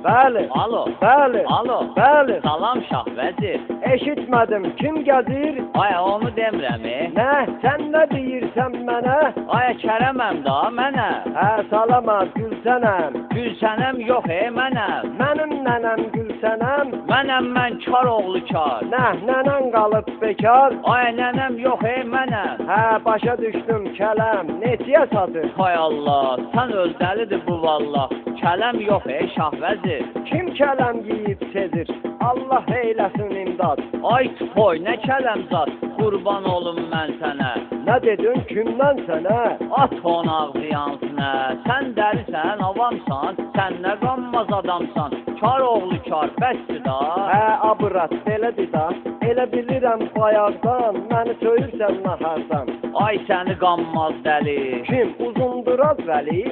Bəli. Alo. Bəli. Alo. Bəli. Salam Şah vəzir. Eşitmədim. Kim gəzir? Ay onu demirəm. Nə? Sən nə deyirsən mənə? Ay Kərəməm da mənə. Hə, salamam, Gülsənəm. Gülsənəm yox mənəm. Mənim nənəm Gülsənəm. Mənəm mən kar oğlu kar. Nə, nənən qalıb bekar? Ay nənəm yox mənəm. Hə, başa düşdüm kələm. Neçəyə satır? Hay Allah, sən öz dəlidir bu vallah. Kələm yox Şah vəzir. Kim kələm yeyib sedir? Allah eyləsin imdad. Ay toy nə kələm zat. Qurban olum mən sənə. Nə dedin, kimdən sənə? At onu ağzı yansınə. Sən dəlisən, avamsan. Sən nə qanmaz adamsan. Kar oğlu kar, bəsdir da. Hə, abırat, belədir da. Elə bilirəm bayaqdan, məni söyürsən nahardan. Ay səni qanmaz dəli. Kim, Uzunduraz Vəli?